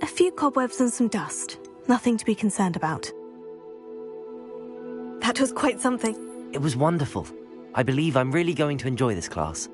A few cobwebs and some dust. Nothing to be concerned about. That was quite something. It was wonderful. I believe I'm really going to enjoy this class.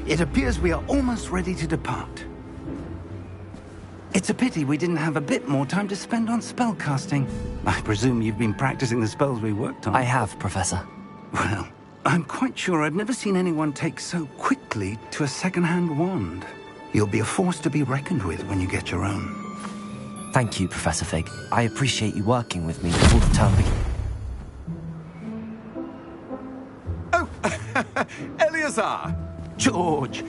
It appears we are almost ready to depart. It's a pity we didn't have a bit more time to spend on spellcasting. I presume you've been practicing the spells we worked on. I have, Professor. Well, I'm quite sure I've never seen anyone take so quickly to a second-hand wand. You'll be a force to be reckoned with when you get your own. Thank you, Professor Fig. I appreciate you working with me before the term begins. Oh, Eleazar! George!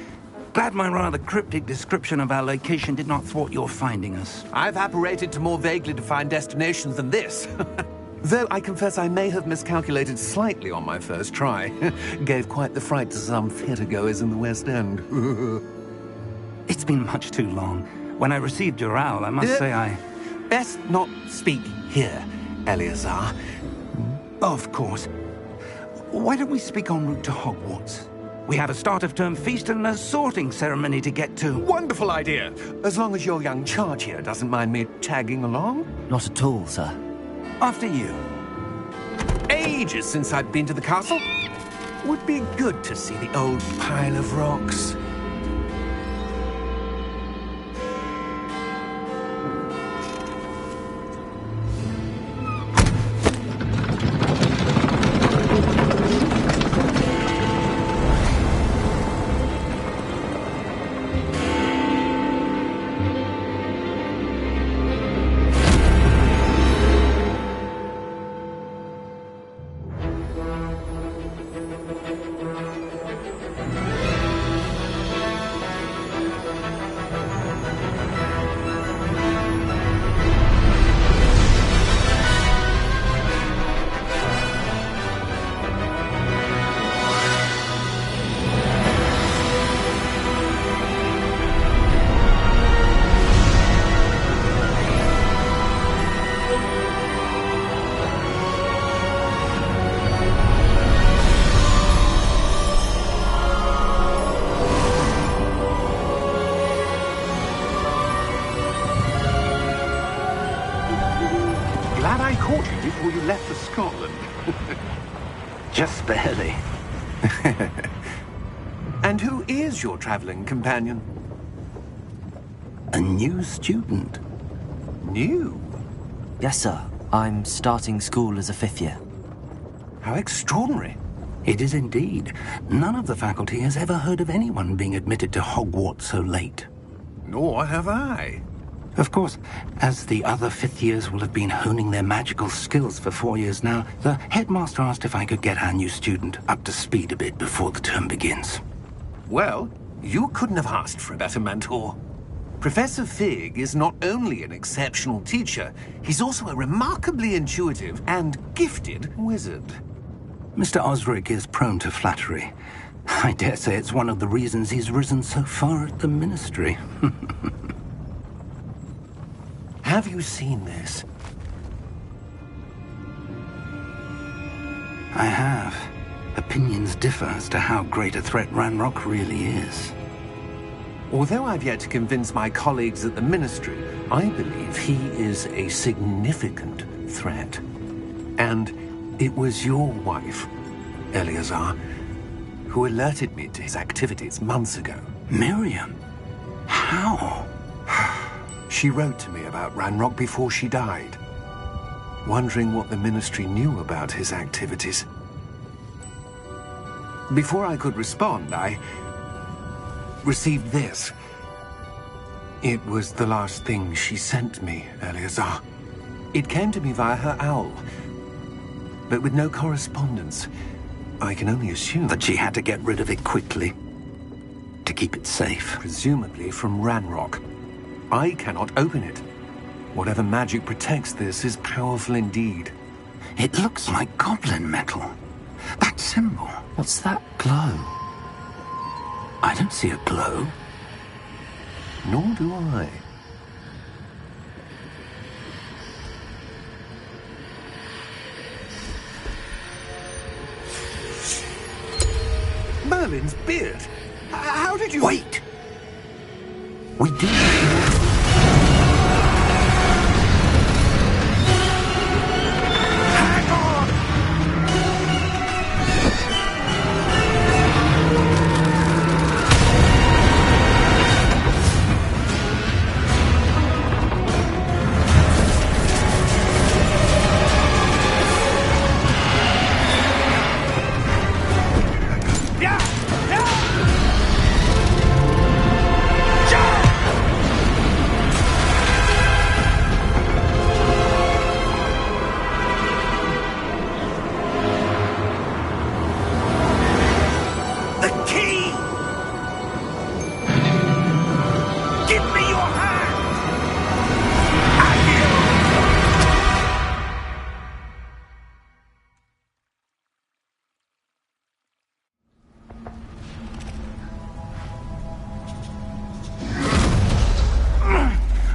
Glad my rather cryptic description of our location did not thwart your finding us. I've apparated to more vaguely defined destinations than this. Though I confess I may have miscalculated slightly on my first try. Gave quite the fright to some theatre-goers in the West End. It's been much too long. When I received your owl, I must say I... Best not speak here, Eleazar. Of course. Why don't we speak en route to Hogwarts? We have a start-of-term feast and a sorting ceremony to get to. Wonderful idea! As long as your young charge here doesn't mind me tagging along. Not at all, sir. After you. Ages since I've been to the castle. Would be good to see the old pile of rocks. Before you left for Scotland. Just barely. And who is your traveling companion? A new student. New? Yes, sir. I'm starting school as a 5th year. How extraordinary. It is indeed. None of the faculty has ever heard of anyone being admitted to Hogwarts so late. Nor have I. Of course, as the other fifth years will have been honing their magical skills for 4 years now, the headmaster asked if I could get our new student up to speed a bit before the term begins. Well, you couldn't have asked for a better mentor. Professor Fig is not only an exceptional teacher, he's also a remarkably intuitive and gifted wizard. Mr. Osric is prone to flattery. I dare say it's one of the reasons he's risen so far at the Ministry. Have you seen this? I have. Opinions differ as to how great a threat Ranrock really is. Although I've yet to convince my colleagues at the Ministry, I believe he is a significant threat. And it was your wife, Eleazar, who alerted me to his activities months ago. Miriam? How? She wrote to me about Ranrock before she died, wondering what the Ministry knew about his activities. Before I could respond, I received this. It was the last thing she sent me, Eleazar. It came to me via her owl, but with no correspondence. I can only assume that she had to get rid of it quickly, to keep it safe. Presumably from Ranrock. I cannot open it. Whatever magic protects this is powerful indeed. It looks like goblin metal. That symbol. What's that glow? I don't see a glow. Nor do I. Merlin's beard. How did you... Wait! We do...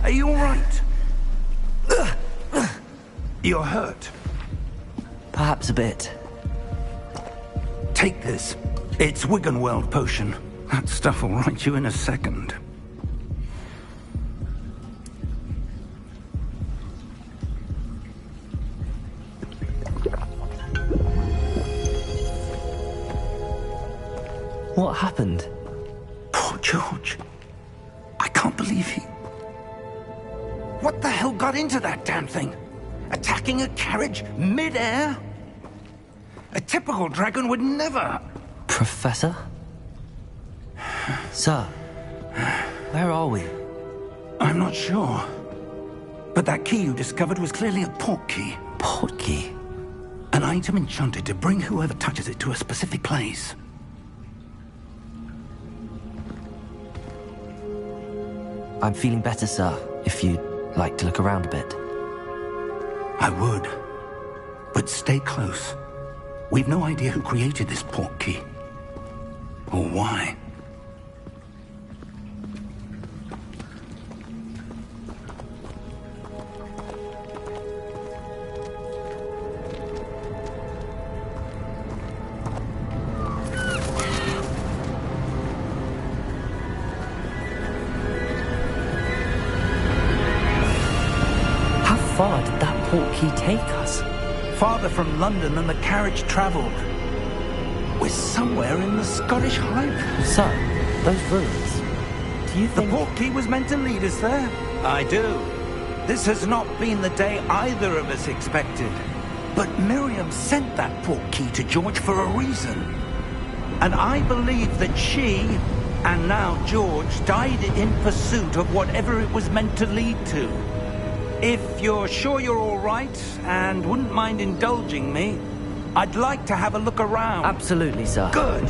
Are you all right? You're hurt. Perhaps a bit. Take this. It's Wiggenweld potion. That stuff will right you in a second. What happened? Poor George. I can't believe he... What the hell got into that damn thing? Attacking a carriage mid-air? A typical dragon would never... Professor? Sir, where are we? I'm not sure. But that key you discovered was clearly a port key. Port key? An item enchanted to bring whoever touches it to a specific place. I'm feeling better, sir, if you'd like to look around a bit. I would. But stay close. We've no idea who created this port key. Or why. How far did that port key take us? Farther from London than the carriage travelled. We're somewhere in the Scottish Highlands. Sir, those ruins. Do you think... The port key was meant to lead us there? I do. This has not been the day either of us expected. But Miriam sent that port key to George for a reason. And I believe that she And now George died in pursuit of whatever it was meant to lead to. If you're sure you're all right and wouldn't mind indulging me, I'd like to have a look around. Absolutely, sir. Good.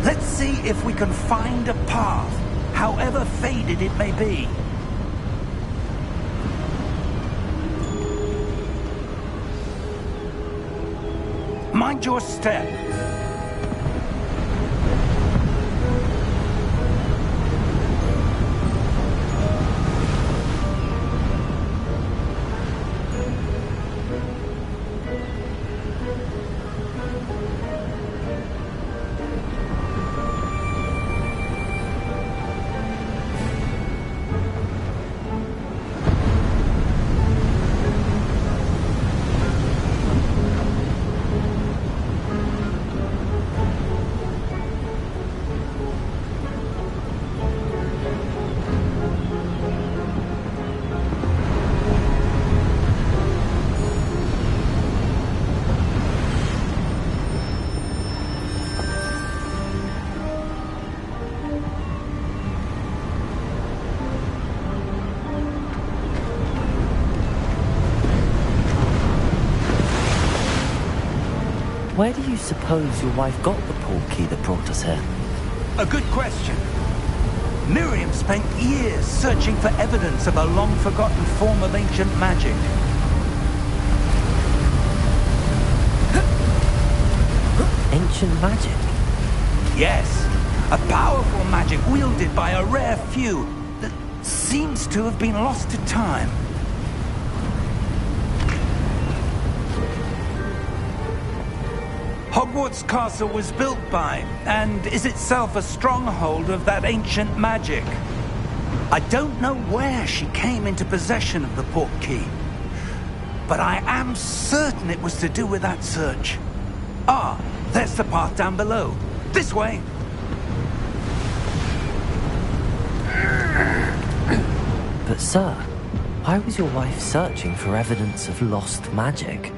Let's see if we can find a path, however faded it may be. Mind your step. Where do you suppose your wife got the portkey that brought us here? A good question. Miriam spent years searching for evidence of a long-forgotten form of ancient magic. Ancient magic? Yes, a powerful magic wielded by a rare few that seems to have been lost to time. Hogwarts Castle was built by, and is itself a stronghold of that ancient magic. I don't know where she came into possession of the portkey, but I am certain it was to do with that search. Ah, there's the path down below. This way. But sir, why was your wife searching for evidence of lost magic?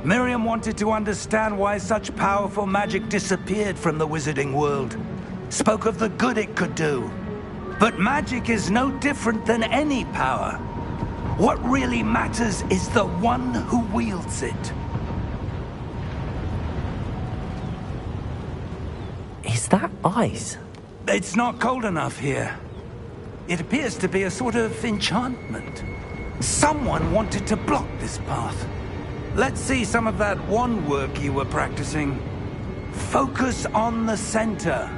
Miriam wanted to understand why such powerful magic disappeared from the wizarding world. Spoke of the good it could do. But magic is no different than any power. What really matters is the one who wields it. Is that ice? It's not cold enough here. It appears to be a sort of enchantment. Someone wanted to block this path. Let's see some of that wand work you were practicing. Focus on the center.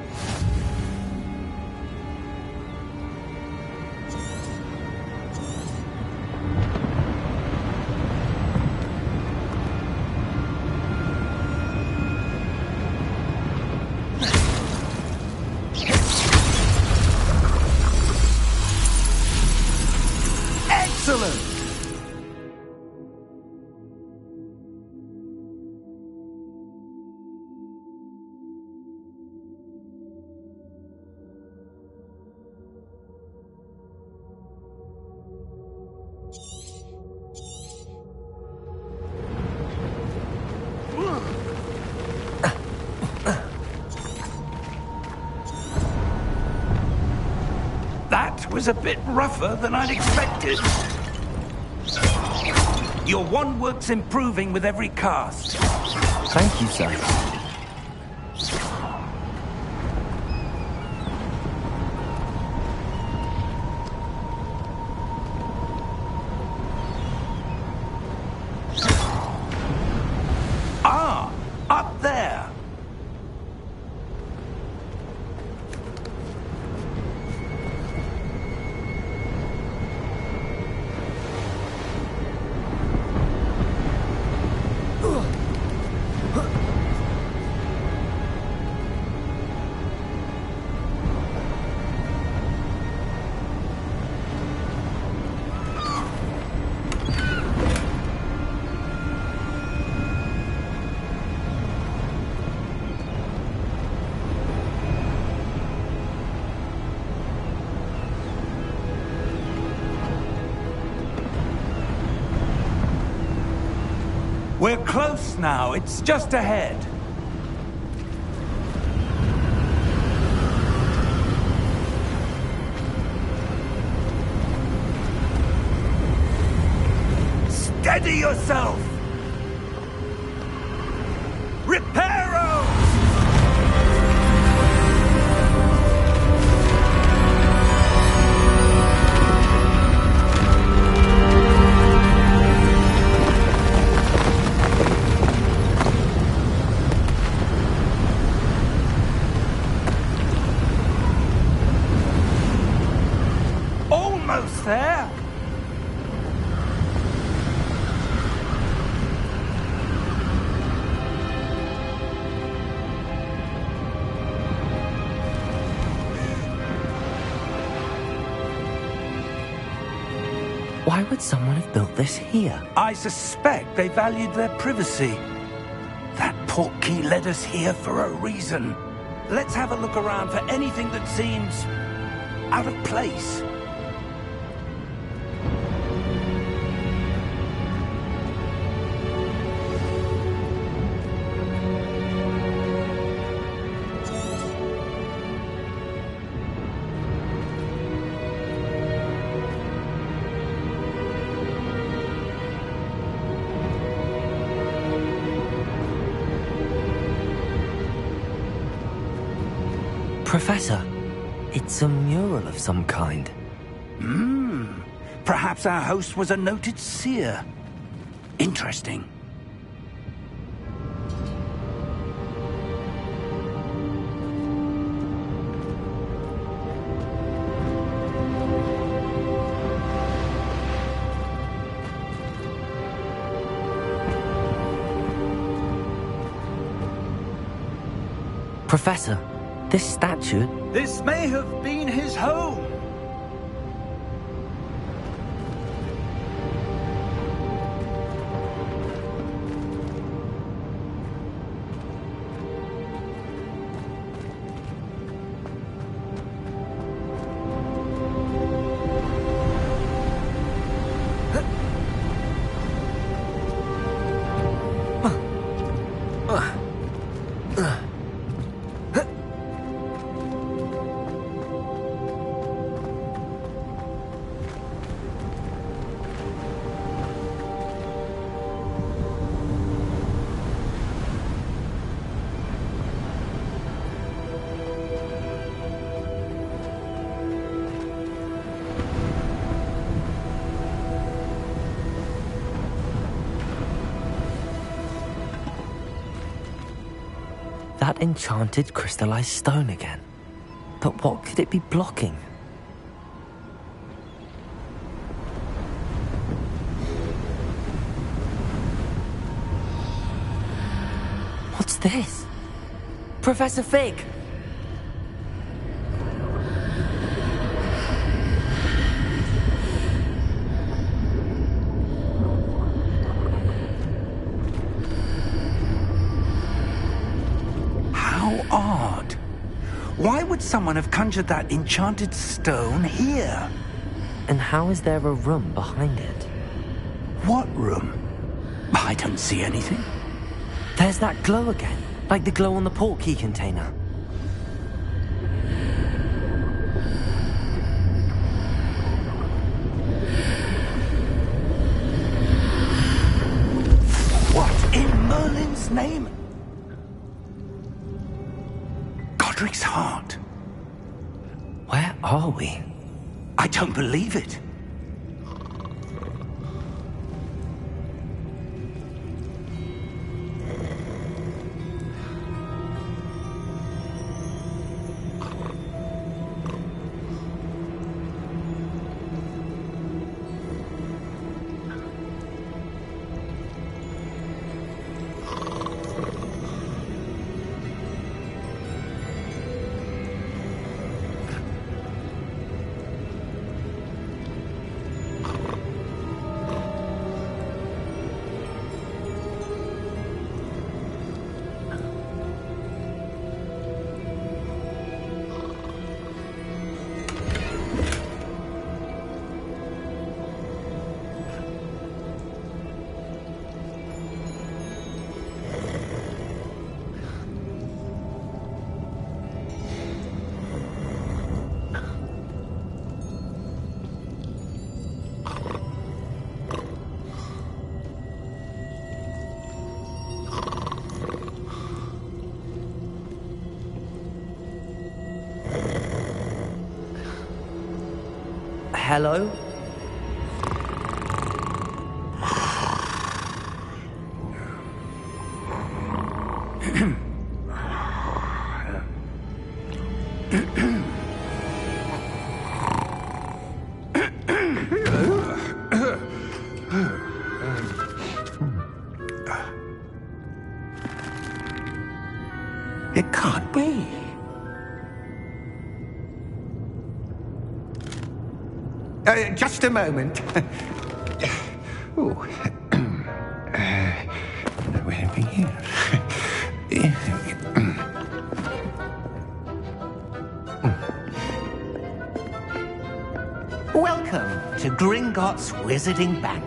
Excellent! That was a bit rougher than I'd expected. Your wand work's improving with every cast. Thank you, sir. Ah, up there. We're close now. It's just ahead. Steady yourself! Reparo! Almost there! Why would someone have built this here? I suspect they valued their privacy. That portkey led us here for a reason. Let's have a look around for anything that seems out of place. Professor, it's a mural of some kind. Perhaps our host was a noted seer. Interesting. Professor, this statue... This may have been his home. That enchanted crystallized stone again. But what could it be blocking? What's this? Professor Fig! Odd. Why would someone have conjured that enchanted stone here? And how is there a room behind it? What room? I don't see anything. There's that glow again, like the glow on the portkey container. What in Merlin's name? Godric's heart. Where are we? I don't believe it. Hello? It can't be. Just a moment. Ooh. Where are we here? Welcome to Gringotts Wizarding Bank.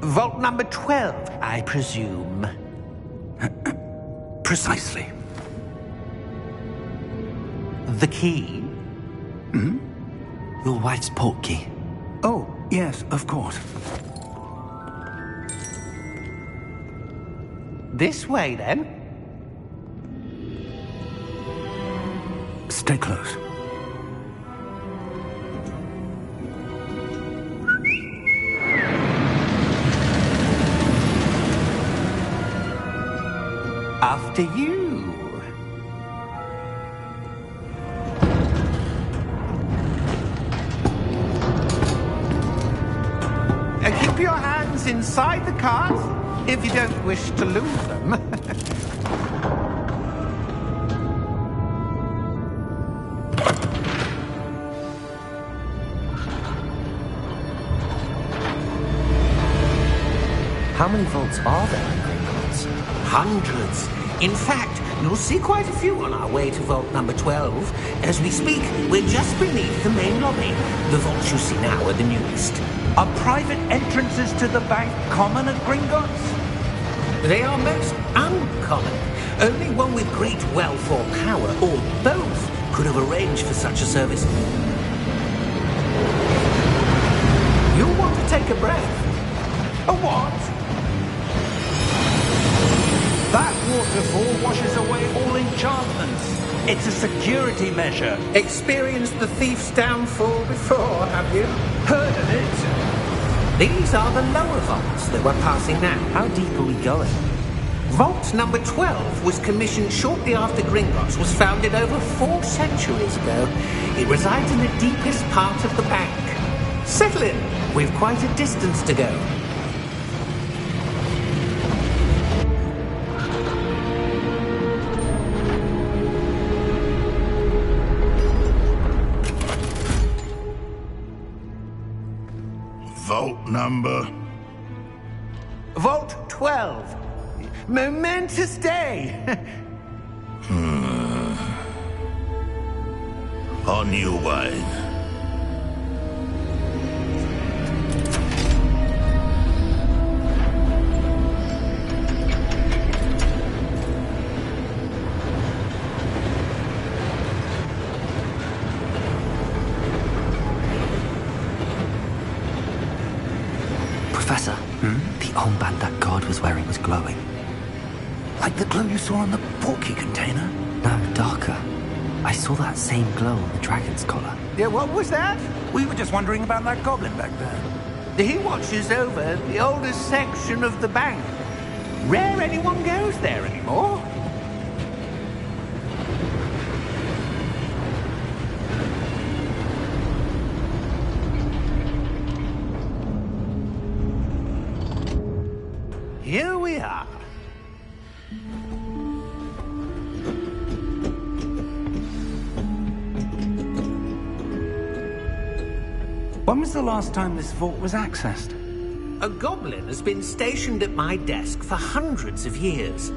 Vault number 12, I presume. Precisely. The key? Hmm? Your wife's portkey. Oh, yes, of course. This way, then. Stay close. After you. Keep your hands inside the cart if you don't wish to lose them. How many vaults are there in Gringotts? Hundreds. In fact, you'll see quite a few on our way to vault number 12. As we speak, we're just beneath the main lobby. The vaults you see now are the newest. Are private entrances to the bank common at Gringotts? They are most uncommon. Only one with great wealth or power, or both, could have arranged for such a service. You'll want to take a breath. A what? That waterfall washes away all enchantments. It's a security measure. Experienced the thief's downfall before, have you? Heard of it? These are the lower vaults that we're passing now. How deep are we going? Vault number 12 was commissioned shortly after Gringotts was founded over 4 centuries ago. It resides in the deepest part of the bank. Settle in. We've quite a distance to go. Vault number? Vault 12. Momentous day. On your way. Professor, the armband that guard was wearing was glowing. Like the glow you saw on the portkey container? No, darker. I saw that same glow on the dragon's collar. Yeah, what was that? We were just wondering about that goblin back there. He watches over the oldest section of the bank. Rare anyone goes there anymore. Here we are. When was the last time this vault was accessed? A goblin has been stationed at my desk for hundreds of years.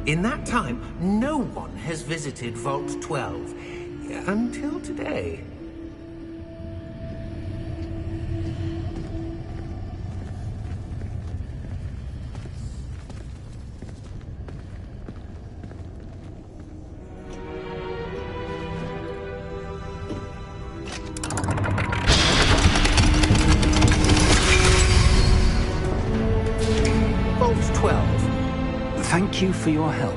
In that time, no one has visited Vault 12 until today. Vault 12. Thank you for your help.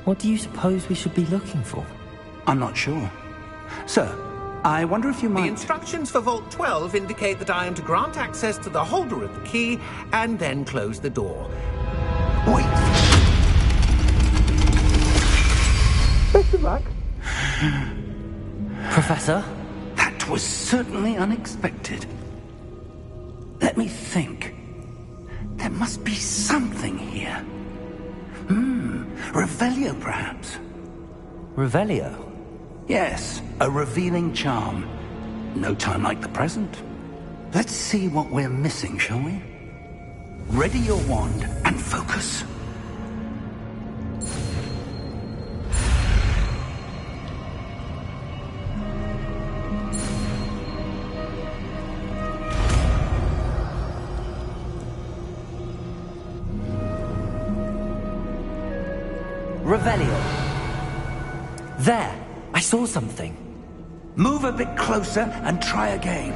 What do you suppose we should be looking for? I'm not sure. Sir, I wonder if you The might... instructions for Vault 12 indicate that I am to grant access to the holder of the key and then close the door. Wait! Best of luck. Professor? That was certainly unexpected. Let me think. There must be something here. Revelio, perhaps? Revelio? Yes, a revealing charm. No time like the present. Let's see what we're missing, shall we? Ready your wand and focus. Revelio. There! I saw something. Move a bit closer and try again.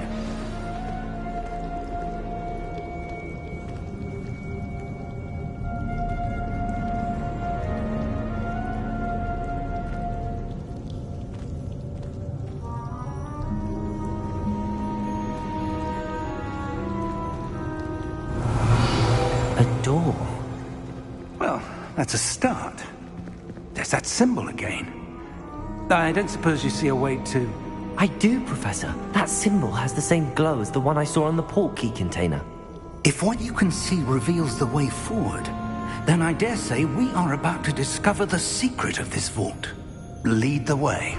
A door. Well, that's a start. There's that symbol again. I don't suppose you see a way to... I do, Professor. That symbol has the same glow as the one I saw on the port key container. If what you can see reveals the way forward, then I dare say we are about to discover the secret of this vault. Lead the way.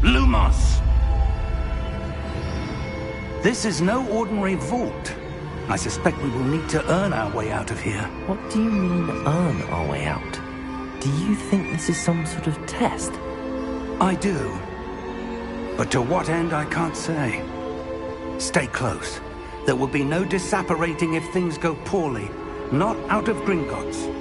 Lumos! This is no ordinary vault. I suspect we will need to earn our way out of here. What do you mean, earn our way out? Do you think this is some sort of test? I do. But to what end, I can't say. Stay close. There will be no disapparating if things go poorly. Not out of Gringotts.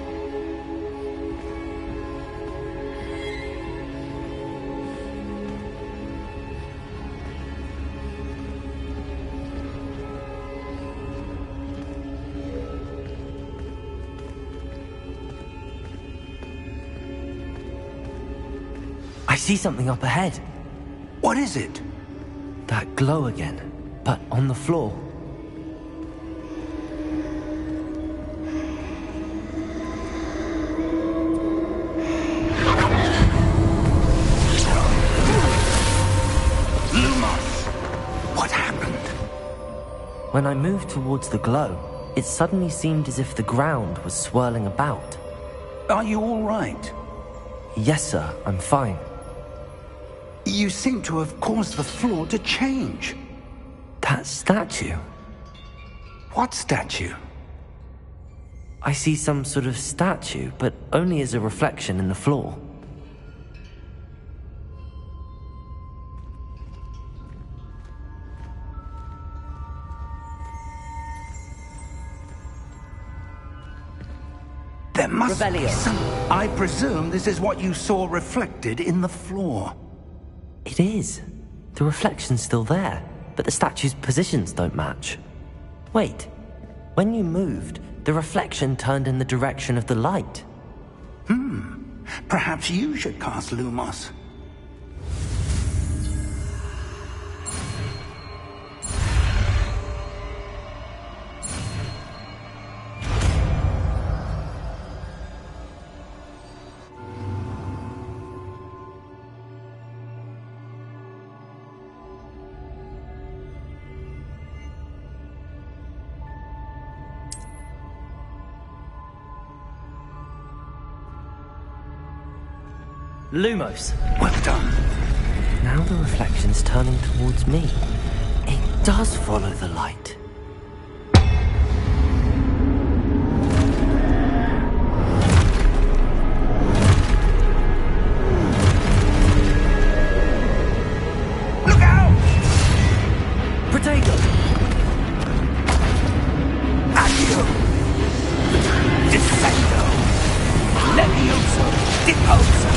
I see something up ahead. What is it? That glow again, but on the floor. Lumos! What happened? When I moved towards the glow, it suddenly seemed as if the ground was swirling about. Are you all right? Yes, sir, I'm fine. You seem to have caused the floor to change. That statue? What statue? I see some sort of statue, but only as a reflection in the floor. There must Revelio. be some... I presume this is what you saw reflected in the floor. It is. The reflection's still there, but the statue's positions don't match. Wait, when you moved, the reflection turned in the direction of the light. Perhaps you should cast Lumos. Lumos. Well done. Now the reflection's turning towards me. It does follow the light. Look out! Protego! Accio! Defendo! Levioso! Deposo!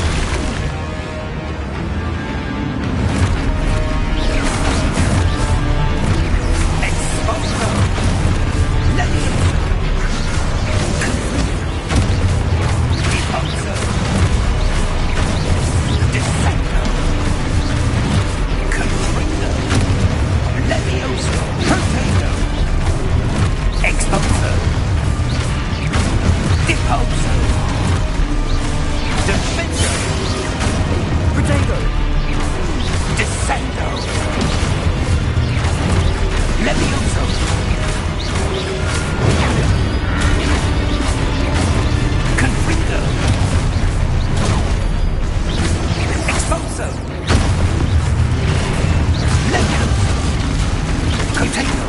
Convincer! Potato! Descendo! Levioso! Confringo! Expulso! Levioso! Potato!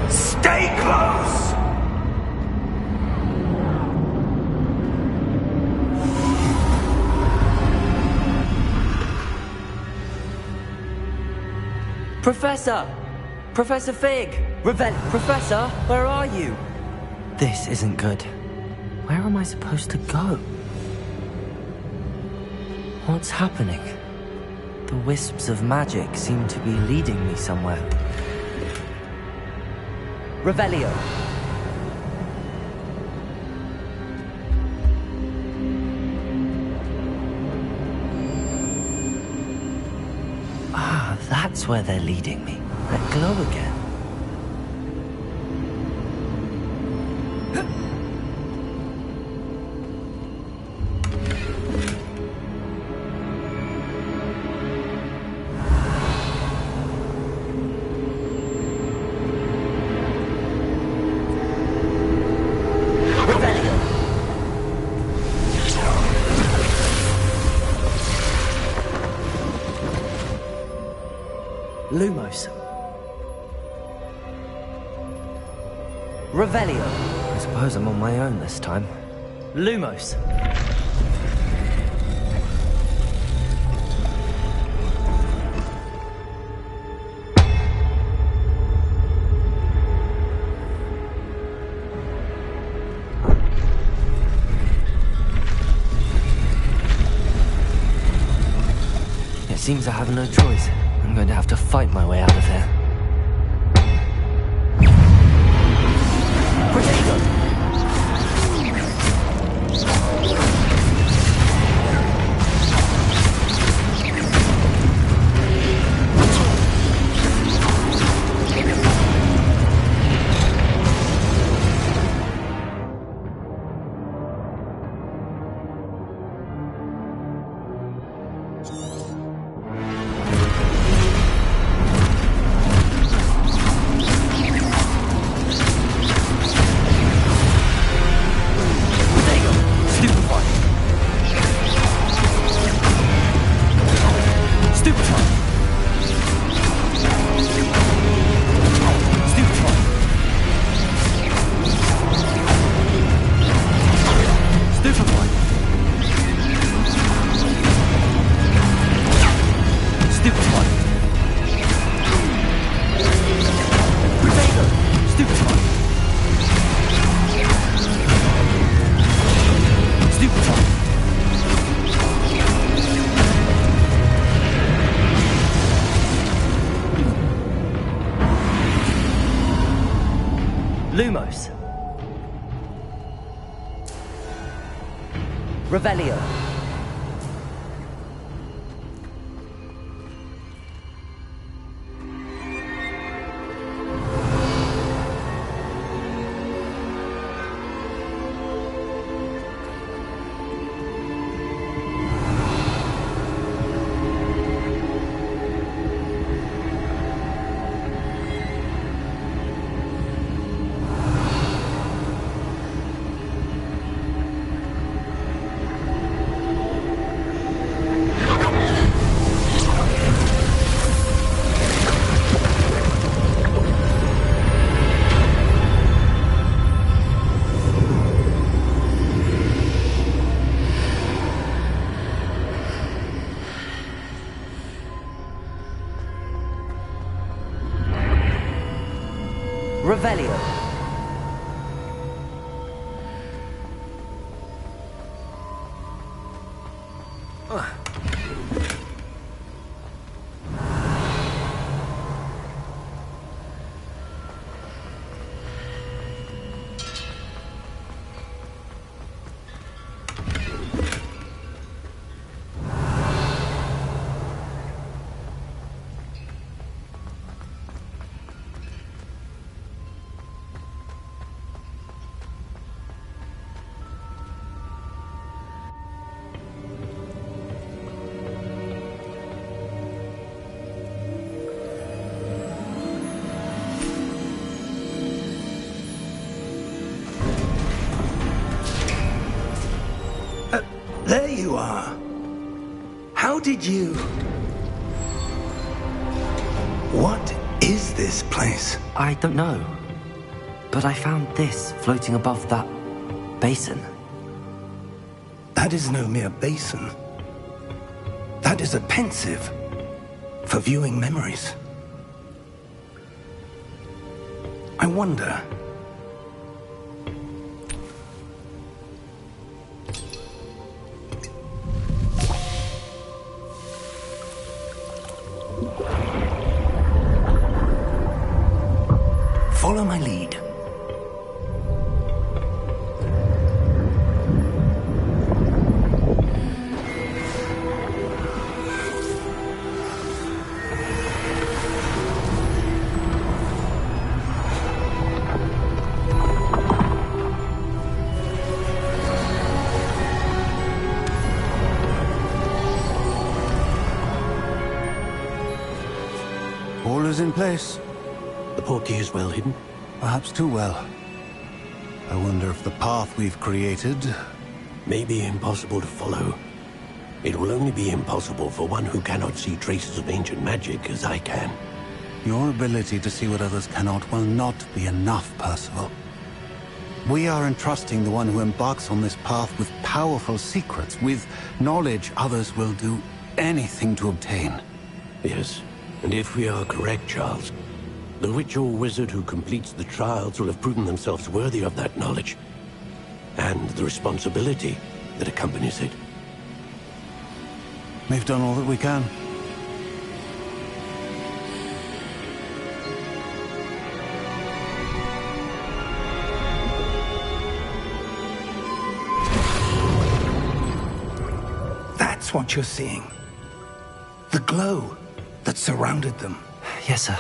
Stay close! Professor! Professor Fig! Professor, where are you? This isn't good. Where am I supposed to go? What's happening? The wisps of magic seem to be leading me somewhere. Revelio! Ah, that's where they're leading me. That glow again. Lumos. Revelio. I suppose I'm on my own this time. Lumos. It seems I have no choice. I'm going to have to fight my way out of here. Potato! Lumos. Revelio. Revelio. you are. How did you... What is this place? I don't know. But I found this floating above that basin. That is no mere basin. That is a pensive for viewing memories. I wonder... Follow my lead. All is in place. The portkey is well hidden. Perhaps too well. I wonder if the path we've created... May be impossible to follow. It will only be impossible for one who cannot see traces of ancient magic as I can. Your ability to see what others cannot will not be enough, Percival. We are entrusting the one who embarks on this path with powerful secrets, with knowledge others will do anything to obtain. Yes, and if we are correct, Charles, the witch or wizard who completes the trials will have proven themselves worthy of that knowledge, and the responsibility that accompanies it. We've done all that we can. That's what you're seeing. The glow that surrounded them. Yes, sir.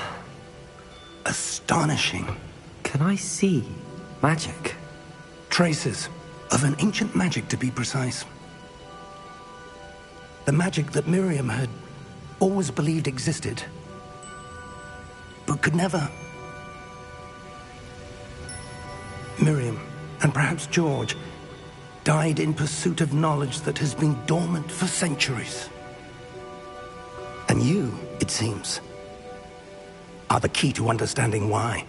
Astonishing. Can I see magic? Traces of an ancient magic, to be precise. The magic that Miriam had always believed existed, but could never. Miriam, and perhaps George, died in pursuit of knowledge that has been dormant for centuries. And you, it seems, are the key to understanding why.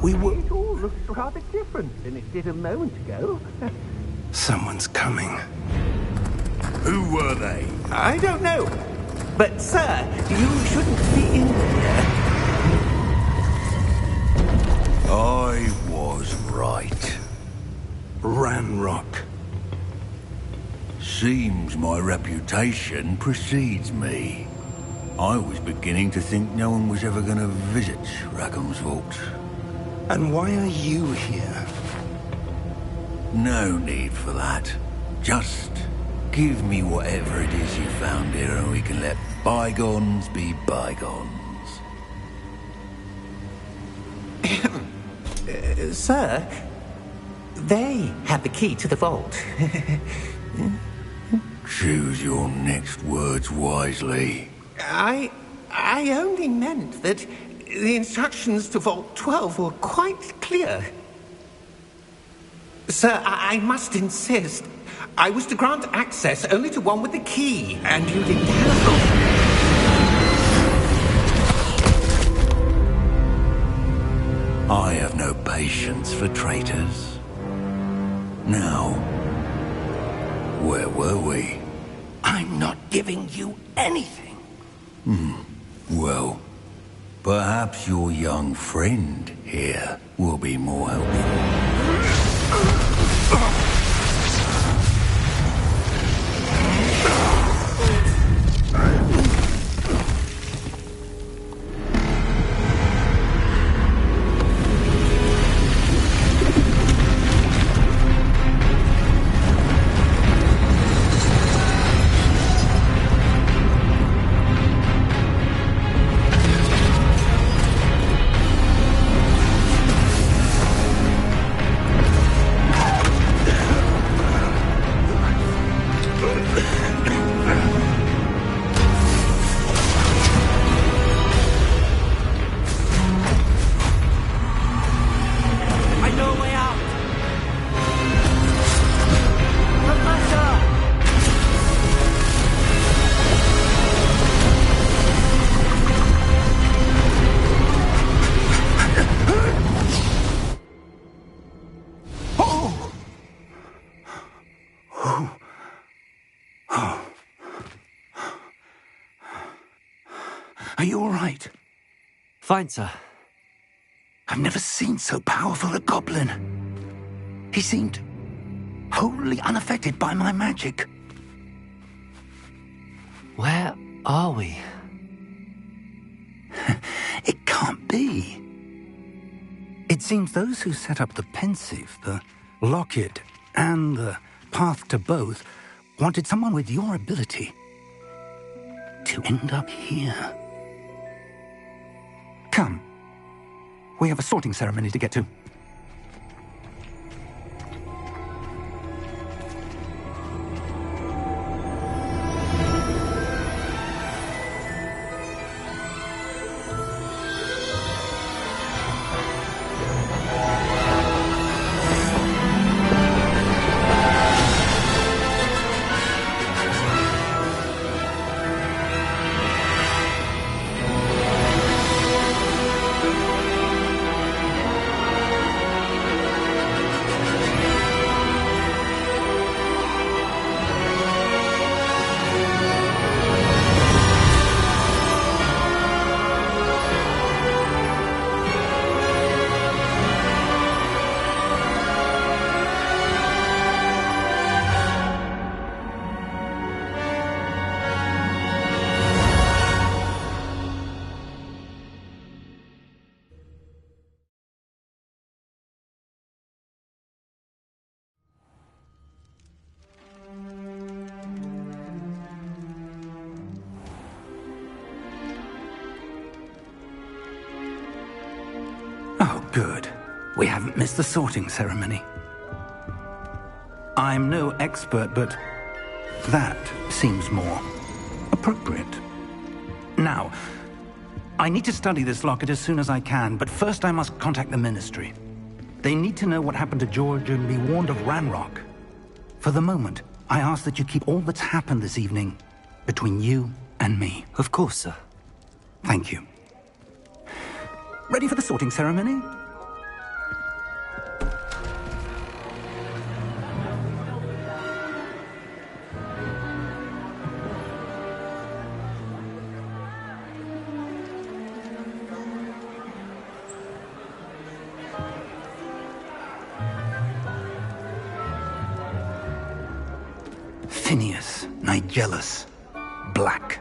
We were... It all looks rather different than it did a moment ago. Someone's coming. Who were they? I don't know. But, sir, you shouldn't be in here. I was right. Ranrock. Seems my reputation precedes me. I was beginning to think no one was ever going to visit Rackham's Vault. And why are you here? No need for that. Just give me whatever it is you found here and we can let bygones be bygones. Sir, they have the key to the vault. Choose your next words wisely. I only meant that the instructions to Vault 12 were quite clear. Sir, I must insist. I was to grant access only to one with the key, and you didn't have I have no patience for traitors. Now, where were we? I'm not giving you anything. Well, perhaps your young friend here will be more helpful. Are you all right? Fine, sir. I've never seen so powerful a goblin. He seemed wholly unaffected by my magic. Where are we? It can't be. It seems those who set up the pensive, the locket, and the path to both wanted someone with your ability to end up here. Come. We have a sorting ceremony to get to. Oh, good. We haven't missed the sorting ceremony. I'm no expert, but that seems more appropriate. Now, I need to study this locket as soon as I can, but first I must contact the Ministry. They need to know what happened to George and be warned of Ranrock. For the moment, I ask that you keep all that's happened this evening between you and me. Of course, sir. Thank you. Ready for the sorting ceremony? Phineas, Nigellus, Black.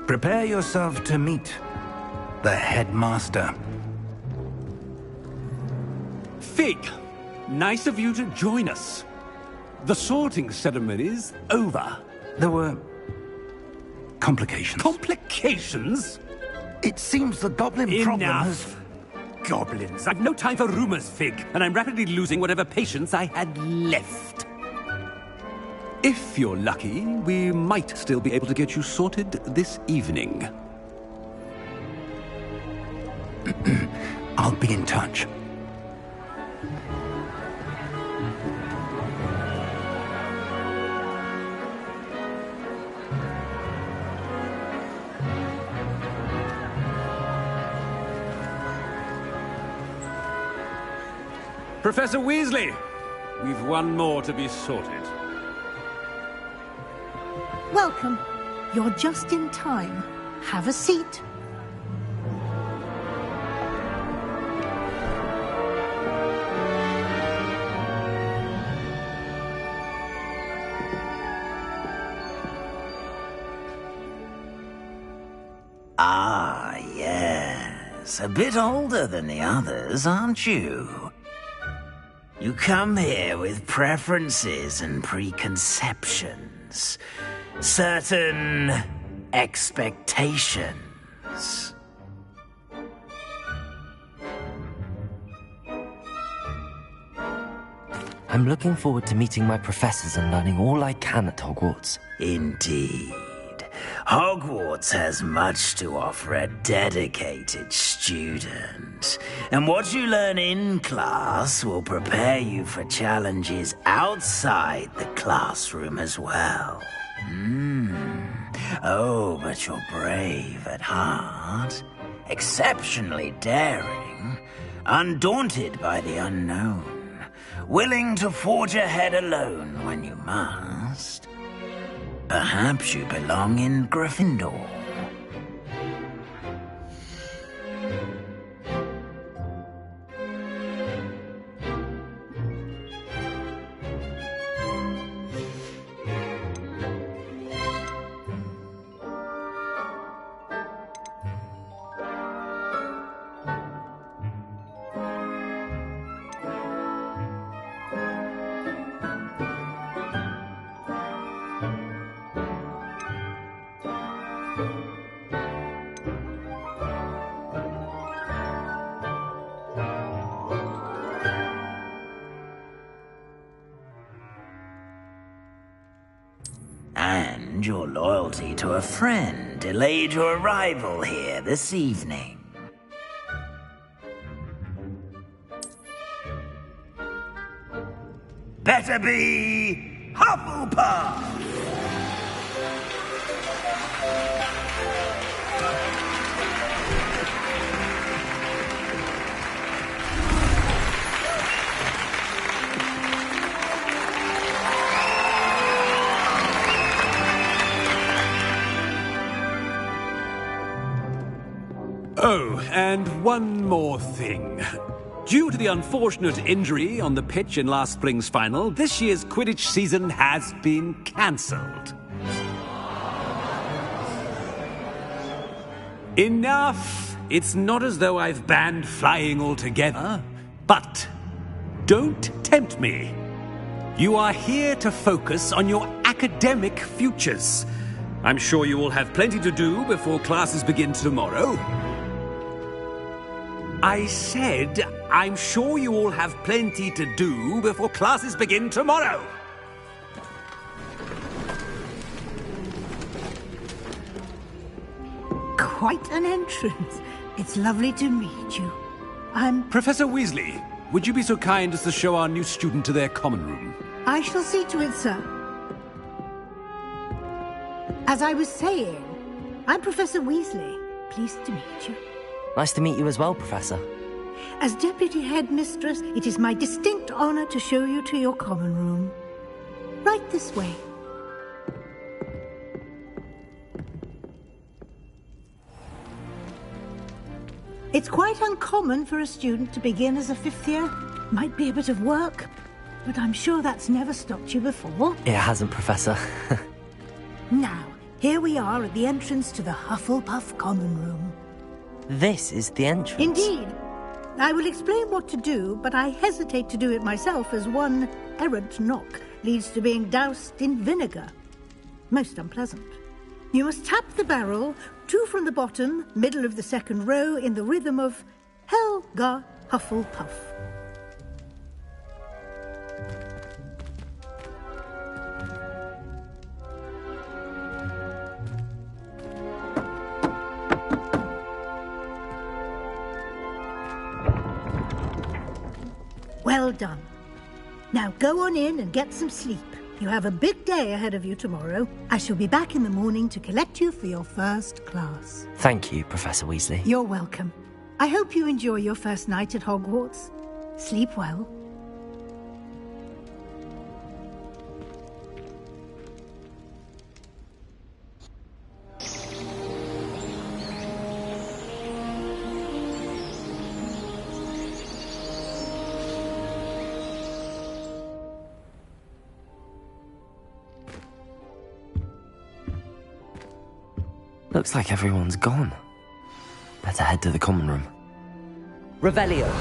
Prepare yourself to meet the headmaster. Fig, nice of you to join us. The sorting ceremony's over. There were complications. Complications? It seems the goblin problem has... Enough. Goblins. I've no time for rumors, Fig, and I'm rapidly losing whatever patience I had left. If you're lucky, we might still be able to get you sorted this evening. I'll be in touch. Professor Weasley, we've one more to be sorted. Welcome. You're just in time. Have a seat. Ah, yes. A bit older than the others, aren't you? You come here with preferences and preconceptions. Certain expectations. I'm looking forward to meeting my professors and learning all I can at Hogwarts. Indeed. Hogwarts has much to offer a dedicated student. And what you learn in class will prepare you for challenges outside the classroom as well. Oh, but you're brave at heart, exceptionally daring, undaunted by the unknown, willing to forge ahead alone when you must. Perhaps you belong in Gryffindor. And your loyalty to a friend delayed your arrival here this evening. Better be Hufflepuff! Oh, and one more thing. Due to the unfortunate injury on the pitch in last spring's final, this year's Quidditch season has been cancelled. Enough! It's not as though I've banned flying altogether. But don't tempt me. You are here to focus on your academic futures. I'm sure you will have plenty to do before classes begin tomorrow. I said, I'm sure you all have plenty to do before classes begin tomorrow. Quite an entrance. It's lovely to meet you. I'm... Professor Weasley, would you be so kind as to show our new student to their common room? I shall see to it, sir. As I was saying, I'm Professor Weasley. Pleased to meet you. Nice to meet you as well, Professor. As Deputy Headmistress, it is my distinct honor to show you to your common room. Right this way. It's quite uncommon for a student to begin as a fifth year. Might be a bit of work, but I'm sure that's never stopped you before. It hasn't, Professor. Now, here we are at the entrance to the Hufflepuff common room. This is the entrance? Indeed. I will explain what to do, but I hesitate to do it myself as one errant knock leads to being doused in vinegar. Most unpleasant. You must tap the barrel, 2 from the bottom, middle of the second row, in the rhythm of Helga Hufflepuff. Well done. Now go on in and get some sleep. You have a big day ahead of you tomorrow. I shall be back in the morning to collect you for your first class. Thank you, Professor Weasley. You're welcome. I hope you enjoy your first night at Hogwarts. Sleep well. Looks like everyone's gone. Better head to the common room. Revelio!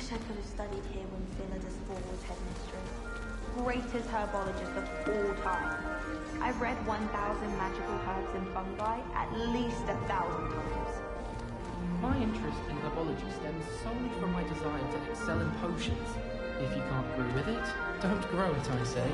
wish I could have studied here when Phineas Ford was headmistress. Greatest herbologist of all time. I've read 1,000 magical herbs and fungi at least 1,000 times. My interest in herbology stems solely from my desire to excel in potions. If you can't grow with it, don't grow it, I say.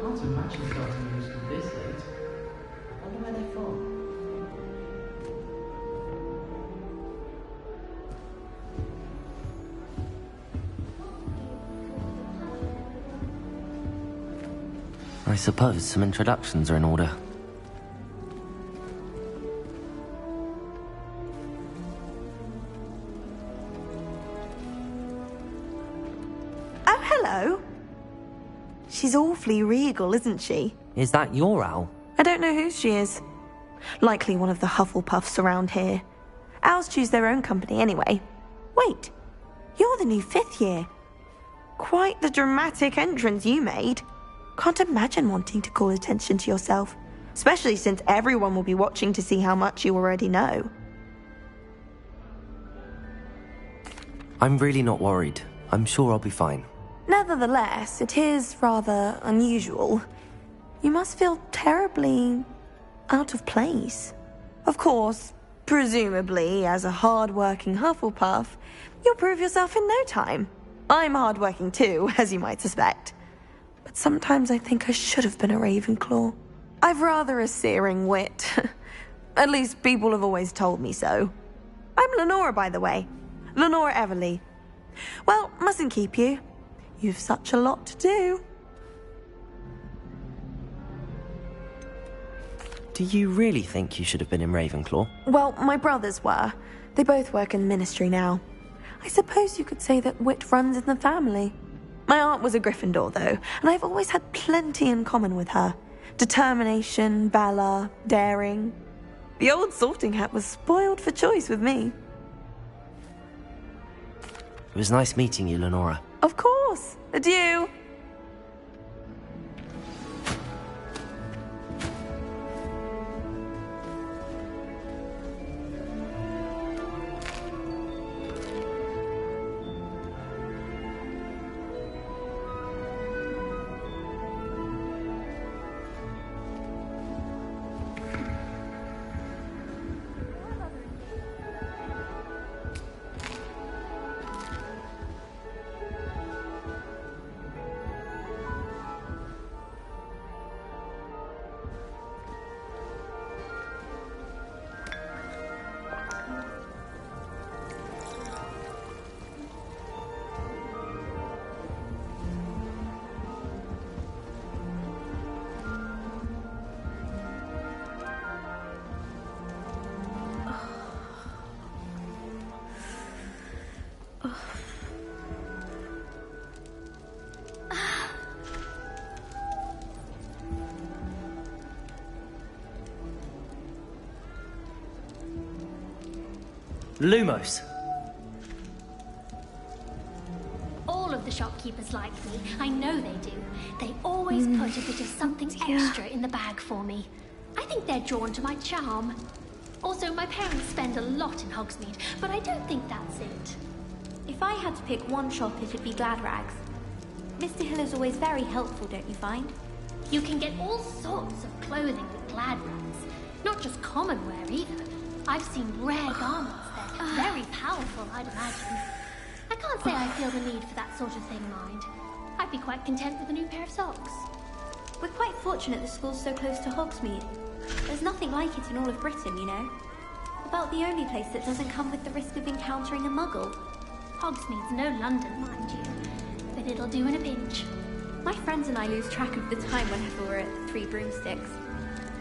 Can't imagine starting a musical this late. Wonder where they're from. I suppose some introductions are in order. Oh, hello. She's awfully regal, isn't she? Is that your owl? I don't know who she is. Likely one of the Hufflepuffs around here. Owls choose their own company anyway. Wait, you're the new 5th year. Quite the dramatic entrance you made. Can't imagine wanting to call attention to yourself, especially since everyone will be watching to see how much you already know. I'm really not worried. I'm sure I'll be fine. Nevertheless, it is rather unusual. You must feel terribly out of place. Of course, presumably, as a hard-working Hufflepuff, you'll prove yourself in no time. I'm hard-working too, as you might suspect. But sometimes I think I should have been a Ravenclaw. I've rather a searing wit. At least people have always told me so. I'm Lenora, by the way. Lenora Everly. Well, mustn't keep you. You've such a lot to do. Do you really think you should have been in Ravenclaw? Well, my brothers were. They both work in the ministry now. I suppose you could say that wit runs in the family. My aunt was a Gryffindor, though, and I've always had plenty in common with her. Determination, valor, daring. The old sorting hat was spoiled for choice with me. It was nice meeting you, Lenora. Of course. Adieu. Lumos! All of the shopkeepers like me. I know they do. They always put a bit of something extra in the bag for me. I think they're drawn to my charm. Also, my parents spend a lot in Hogsmeade, but I don't think that's it. If I had to pick one shop, it'd be Gladrags. Mr. Hill is always very helpful, don't you find? You can get all sorts of clothing at Gladrags. Not just common wear either. I've seen rare garments there. Very powerful, I'd imagine. I can't say I feel the need for that sort of thing, mind. I'd be quite content with a new pair of socks. We're quite fortunate the school's so close to Hogsmeade. There's nothing like it in all of Britain, you know. About the only place that doesn't come with the risk of encountering a muggle. Hogsmeade's no London, mind you. But it'll do in a pinch. My friends and I lose track of the time whenever we're at the Three Broomsticks.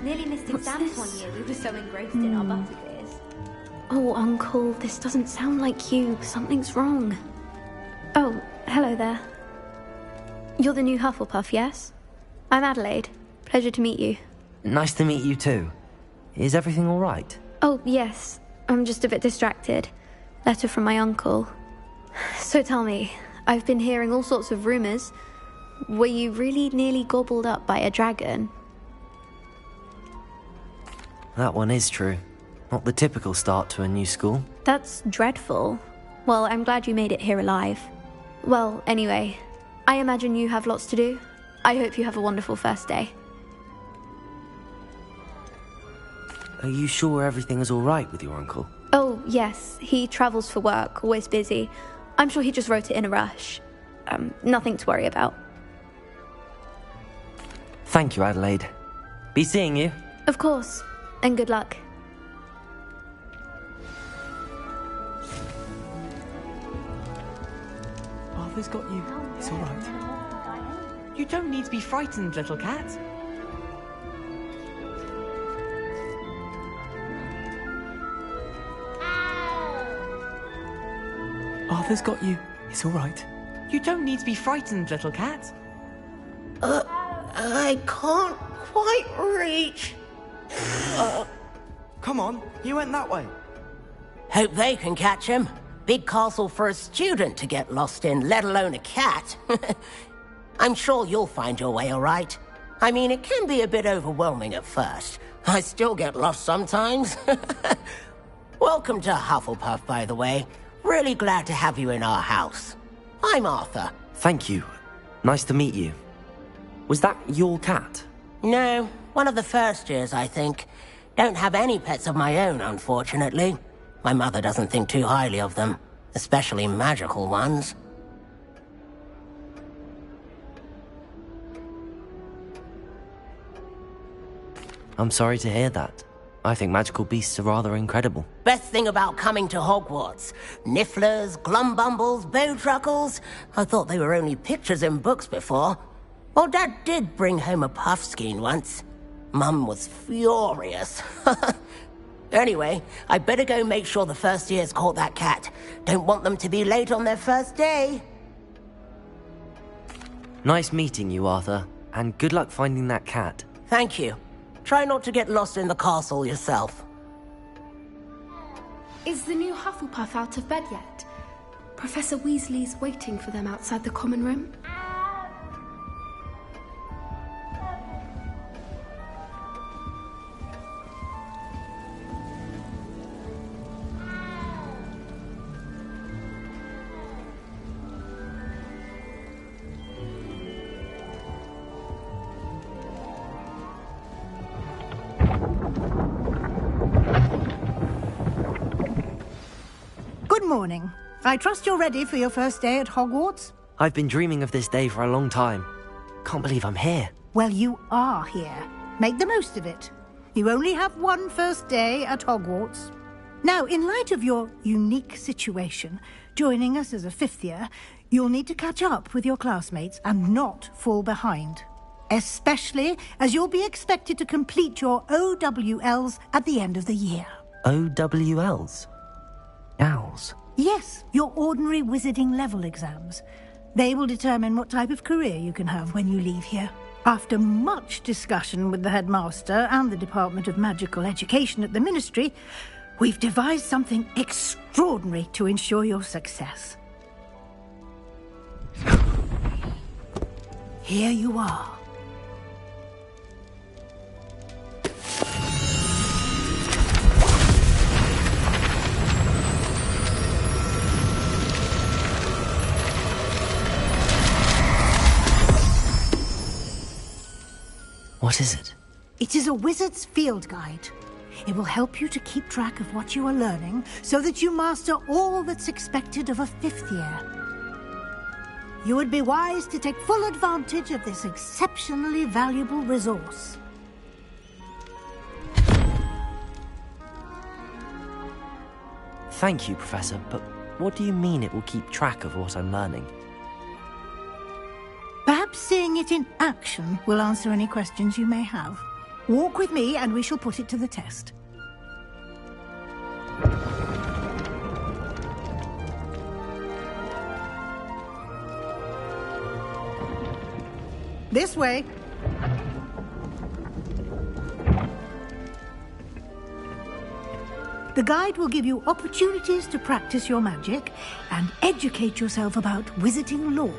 Nearly missed exams one year, we were so engrossed in our butterbeers. Oh, Uncle, this doesn't sound like you. Something's wrong. Oh, hello there. You're the new Hufflepuff, yes? I'm Adelaide. Pleasure to meet you. Nice to meet you too. Is everything all right? Oh, yes. I'm just a bit distracted. Letter from my uncle. So tell me, I've been hearing all sorts of rumours. Were you really nearly gobbled up by a dragon? That one is true. Not the typical start to a new school. That's dreadful. Well, I'm glad you made it here alive. Well, anyway, I imagine you have lots to do. I hope you have a wonderful first day. Are you sure everything is all right with your uncle? Oh, yes. He travels for work, always busy. I'm sure he just wrote it in a rush. Nothing to worry about. Thank you, Adelaide. Be seeing you. Of course. And good luck. Arthur's got you. It's all right. You don't need to be frightened, little cat. Arthur's got you. It's all right. You don't need to be frightened, little cat. I can't quite reach. Come on, you went that way. Hope they can catch him. Big castle for a student to get lost in, let alone a cat. I'm sure you'll find your way all right. I mean, it can be a bit overwhelming at first. I still get lost sometimes. Welcome to Hufflepuff, by the way. Really glad to have you in our house. I'm Arthur. Thank you. Nice to meet you. Was that your cat? No, one of the first years, I think. Don't have any pets of my own, unfortunately. My mother doesn't think too highly of them, especially magical ones. I'm sorry to hear that. I think magical beasts are rather incredible. Best thing about coming to Hogwarts. Nifflers, glumbumbles, bowtruckles. I thought they were only pictures in books before. Well, Dad did bring home a puffskein once. Mum was furious. Anyway, I better go make sure the first years caught that cat. Don't want them to be late on their first day. Nice meeting you, Arthur. And good luck finding that cat. Thank you. Try not to get lost in the castle yourself. Is the new Hufflepuff out of bed yet? Professor Weasley's waiting for them outside the common room. Good morning. I trust you're ready for your first day at Hogwarts? I've been dreaming of this day for a long time. Can't believe I'm here. Well, you are here. Make the most of it. You only have one first day at Hogwarts. Now, in light of your unique situation, joining us as a fifth year, you'll need to catch up with your classmates and not fall behind. Especially as you'll be expected to complete your OWLs at the end of the year. OWLs? Owls? Yes, your ordinary wizarding level exams. They will determine what type of career you can have when you leave here. After much discussion with the headmaster and the Department of Magical Education at the Ministry, we've devised something extraordinary to ensure your success. Here you are. What is it? It is a wizard's field guide. It will help you to keep track of what you are learning so that you master all that's expected of a fifth year. You would be wise to take full advantage of this exceptionally valuable resource. Thank you, Professor, but what do you mean it will keep track of what I'm learning? Perhaps seeing it in action will answer any questions you may have. Walk with me and we shall put it to the test. This way. The guide will give you opportunities to practice your magic and educate yourself about wizarding lore.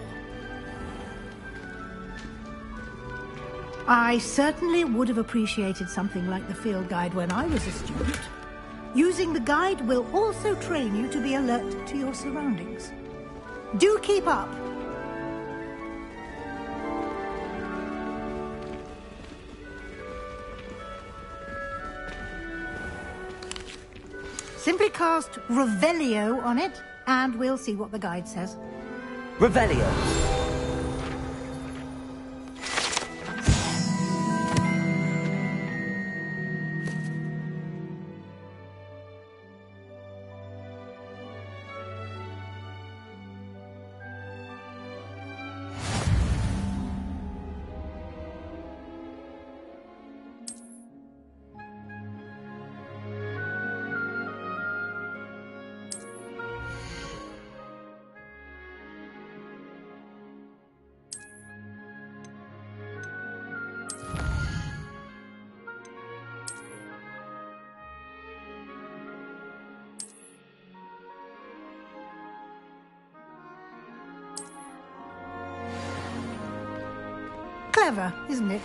I certainly would have appreciated something like the field guide when I was a student. Using the guide will also train you to be alert to your surroundings. Do keep up! Simply cast Revelio on it, and we'll see what the guide says. Revelio. Clever, isn't it?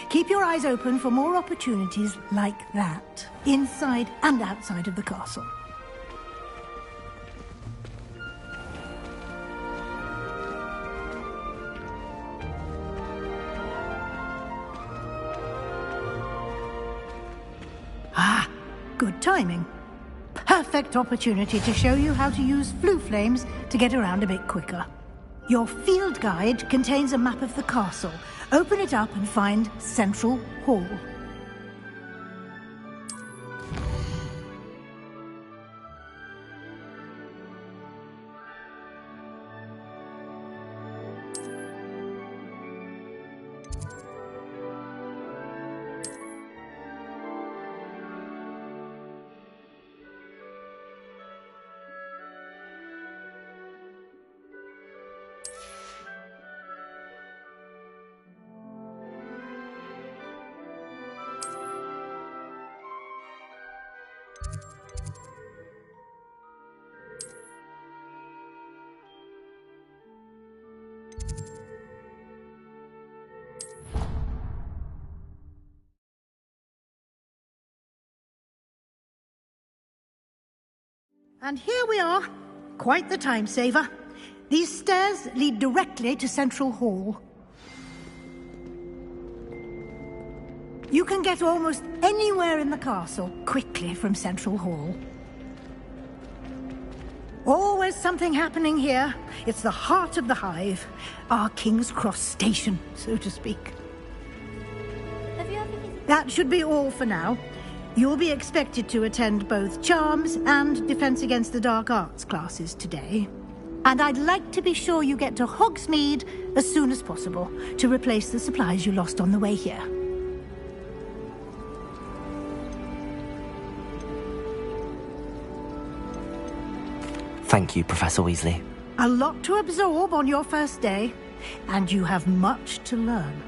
Keep your eyes open for more opportunities like that, inside and outside of the castle. Ah, good timing. Perfect opportunity to show you how to use flue flames to get around a bit quicker. Your field guide contains a map of the castle. Open it up and find Central Hall. And here we are. Quite the time saver. These stairs lead directly to Central Hall. You can get almost anywhere in the castle quickly from Central Hall. Always something happening here. It's the heart of the hive. Our King's Cross station, so to speak. That should be all for now. You'll be expected to attend both Charms and Defense Against the Dark Arts classes today. And I'd like to be sure you get to Hogsmeade as soon as possible to replace the supplies you lost on the way here. Thank you, Professor Weasley. A lot to absorb on your first day, and you have much to learn.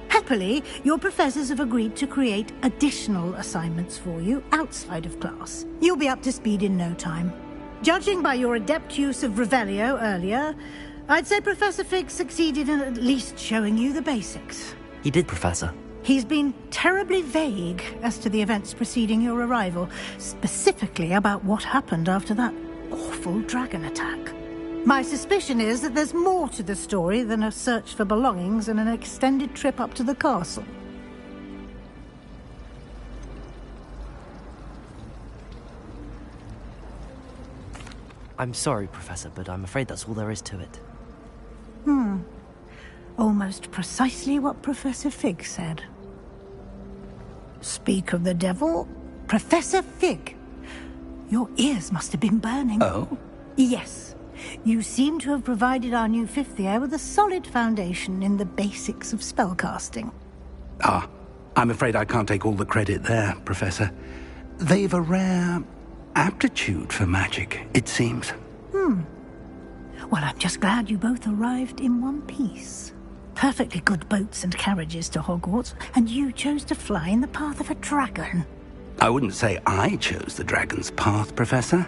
Happily, your professors have agreed to create additional assignments for you outside of class. You'll be up to speed in no time. Judging by your adept use of Revelio earlier, I'd say Professor Fig succeeded in at least showing you the basics. He did, Professor. He's been terribly vague as to the events preceding your arrival, specifically about what happened after that awful dragon attack. My suspicion is that there's more to the story than a search for belongings and an extended trip up to the castle. I'm sorry, Professor, but I'm afraid that's all there is to it. Almost precisely what Professor Fig said. Speak of the devil, Professor Fig. Your ears must have been burning. Oh? Yes. You seem to have provided our new fifth year with a solid foundation in the basics of spellcasting. Ah, I'm afraid I can't take all the credit there, Professor. They've a rare aptitude for magic, it seems. Well, I'm just glad you both arrived in one piece. Perfectly good boats and carriages to Hogwarts, and you chose to fly in the path of a dragon. I wouldn't say I chose the dragon's path, Professor.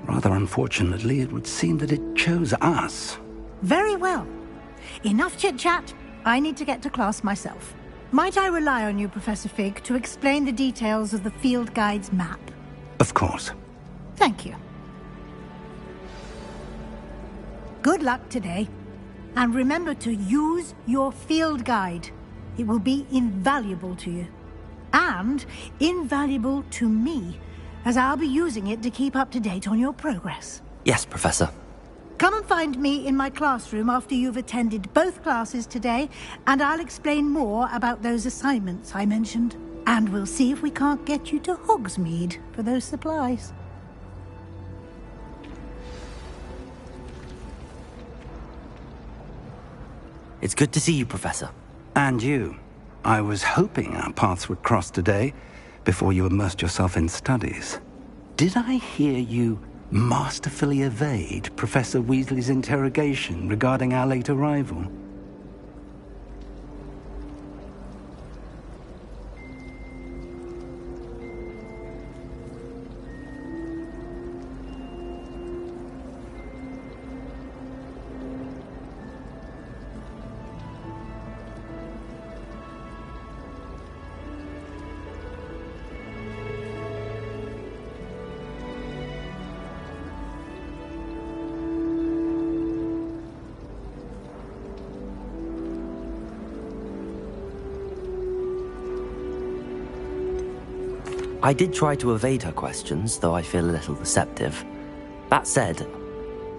Rather unfortunately, it would seem that it chose us. Very well. Enough chit-chat. I need to get to class myself. Might I rely on you, Professor Fig, to explain the details of the field guide's map? Of course. Thank you. Good luck today. And remember to use your field guide. It will be invaluable to you. And invaluable to me, as I'll be using it to keep up to date on your progress. Yes, Professor. Come and find me in my classroom after you've attended both classes today, and I'll explain more about those assignments I mentioned. And we'll see if we can't get you to Hogsmeade for those supplies. It's good to see you, Professor. And you. I was hoping our paths would cross today, before you immersed yourself in studies. Did I hear you masterfully evade Professor Weasley's interrogation regarding our late arrival? I did try to evade her questions, though I feel a little deceptive. That said,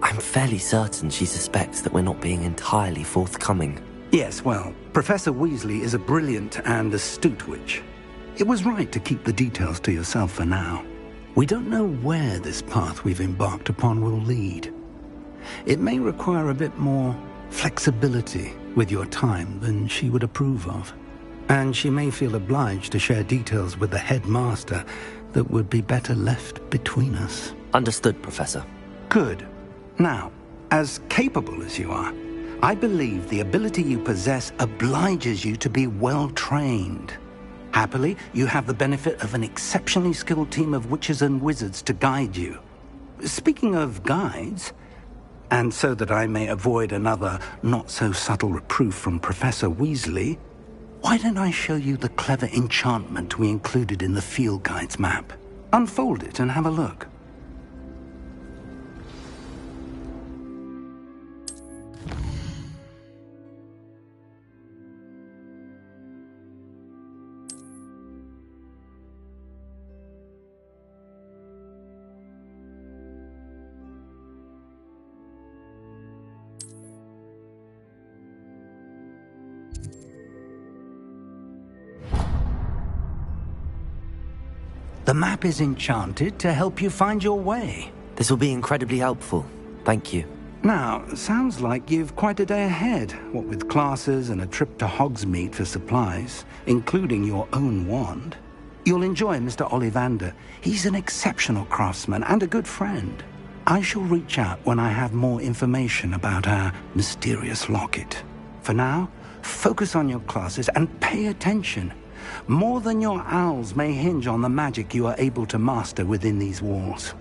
I'm fairly certain she suspects that we're not being entirely forthcoming. Yes, well, Professor Weasley is a brilliant and astute witch. It was right to keep the details to yourself for now. We don't know where this path we've embarked upon will lead. It may require a bit more flexibility with your time than she would approve of. And she may feel obliged to share details with the headmaster that would be better left between us. Understood, Professor. Good. Now, as capable as you are, I believe the ability you possess obliges you to be well trained. Happily, you have the benefit of an exceptionally skilled team of witches and wizards to guide you. Speaking of guides, and so that I may avoid another not-so-subtle reproof from Professor Weasley, why don't I show you the clever enchantment we included in the field guide's map? Unfold it and have a look. The map is enchanted to help you find your way. This will be incredibly helpful. Thank you. Now, sounds like you've quite a day ahead, what with classes and a trip to Hogsmeade for supplies, including your own wand. You'll enjoy Mr. Ollivander. He's an exceptional craftsman and a good friend. I shall reach out when I have more information about our mysterious locket. For now, focus on your classes and pay attention. More than your owls may hinge on the magic you are able to master within these walls.